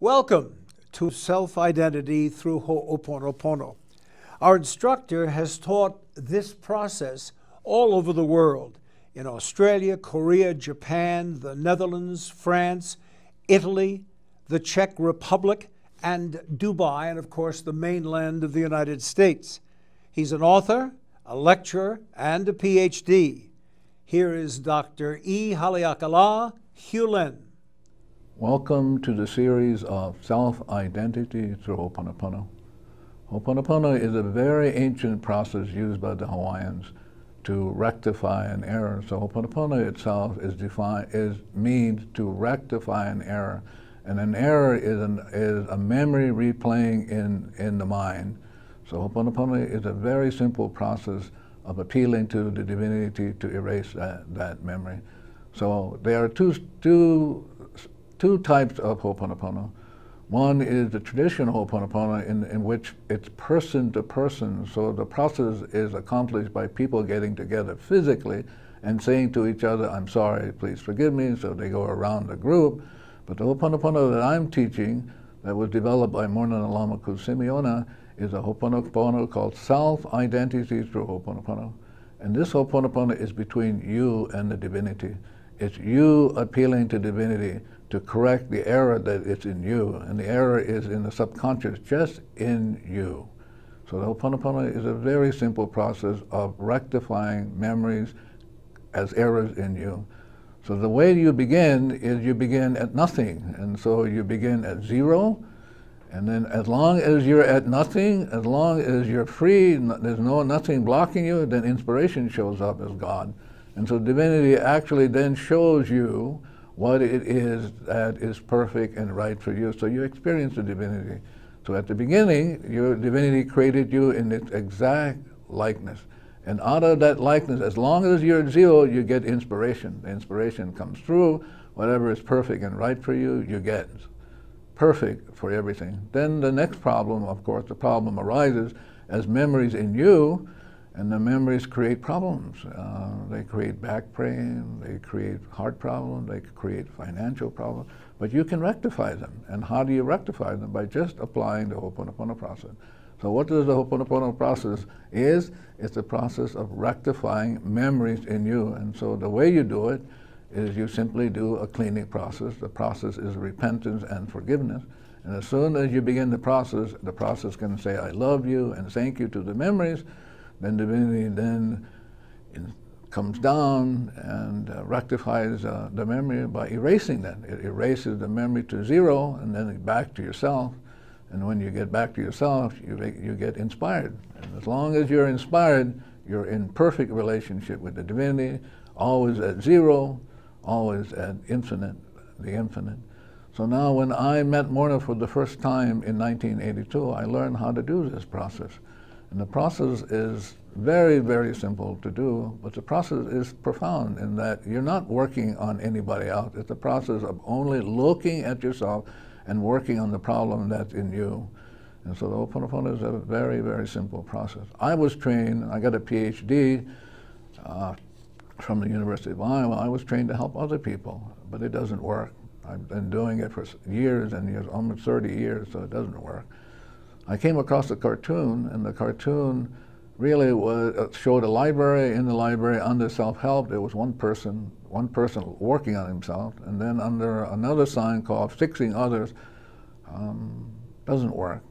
Welcome to Self-Identity through Ho-oponopono. Our instructor has taught this process all over the world, in Australia, Korea, Japan, the Netherlands, France, Italy, the Czech Republic, and Dubai, and of course the mainland of the United States. He's an author, a lecturer, and a PhD. Here is Dr. Ihaleakala, Hew Len. Welcome to the series of Self-Identity through Ho-oponopono. Ho-oponopono is a very ancient process used by the Hawaiians to rectify an error. So Ho-oponopono itself means to rectify an error. And an error is a memory replaying in the mind. So Ho-oponopono is a very simple process of appealing to the divinity to erase that memory. So there are two types of Ho-oponopono. One is the traditional Ho-oponopono in which it's person to person. So the process is accomplished by people getting together physically and saying to each other, "I'm sorry, please forgive me." So they go around the group. But the Ho-oponopono that I'm teaching, that was developed by Morna Lama Simeona, is a Ho-oponopono called Self-Identity through Ho-oponopono. And this Ho-oponopono is between you and the divinity. It's you appealing to divinity to correct the error that is in you, and the error is in the subconscious, just in you. So the Ho-oponopono is a very simple process of rectifying memories as errors in you. So the way you begin is you begin at nothing, and so you begin at zero, and then as long as you're at nothing, as long as you're free, there's nothing blocking you, then inspiration shows up as God. And so divinity actually then shows you what it is that is perfect and right for you. So you experience the divinity. So at the beginning, your divinity created you in its exact likeness. And out of that likeness, as long as you're at zero, you get inspiration. The inspiration comes through. Whatever is perfect and right for you, you get. Perfect for everything. Then the next problem, of course, the problem arises as memories in you, and the memories create problems. They create back pain, they create heart problems, they create financial problems, but you can rectify them. And how do you rectify them? By just applying the Ho-oponopono process. So what does the Ho-oponopono process is? It's the process of rectifying memories in you. And so the way you do it is you simply do a cleaning process. The process is repentance and forgiveness. And as soon as you begin the process can say, "I love you," and thank you to the memories. Then divinity then comes down and rectifies the memory by erasing that. It erases the memory to zero, and then back to yourself. And when you get back to yourself, you get inspired. And as long as you're inspired, you're in perfect relationship with the divinity, always at zero, always at infinite, the infinite. So now when I met Morna for the first time in 1982, I learned how to do this process. And the process is very, very simple to do, but the process is profound in that you're not working on anybody else. It's a process of only looking at yourself and working on the problem that's in you. And so the Ho-oponopono is a very, very simple process. I was trained, I got a PhD from the University of Iowa. I was trained to help other people, but it doesn't work. I've been doing it for years and years, almost 30 years, so it doesn't work. I came across a cartoon, and the cartoon really showed a library. In the library, under self-help, there was one person working on himself, and then under another sign called fixing others, doesn't work.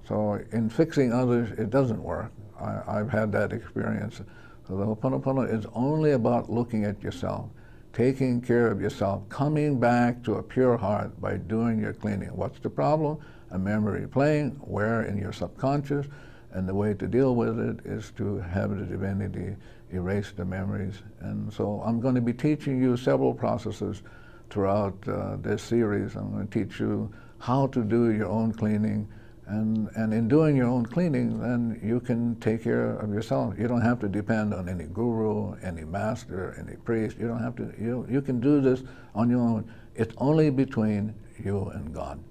So in fixing others, it doesn't work. I've had that experience. So the Ho-oponopono is only about looking at yourself, taking care of yourself, coming back to a pure heart by doing your cleaning. What's the problem? A memory playing, where in your subconscious, and the way to deal with it is to have the divinity erase the memories. And so I'm going to be teaching you several processes throughout this series. I'm going to teach you how to do your own cleaning, and in doing your own cleaning, then you can take care of yourself. You don't have to depend on any guru, any master, any priest. You don't have to, you can do this on your own. It's only between you and God.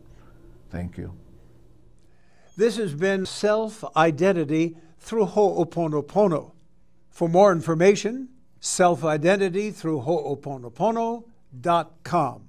Thank you. This has been Self-Identity through Ho-oponopono. For more information, Self-Identity through Ho-oponopono.com.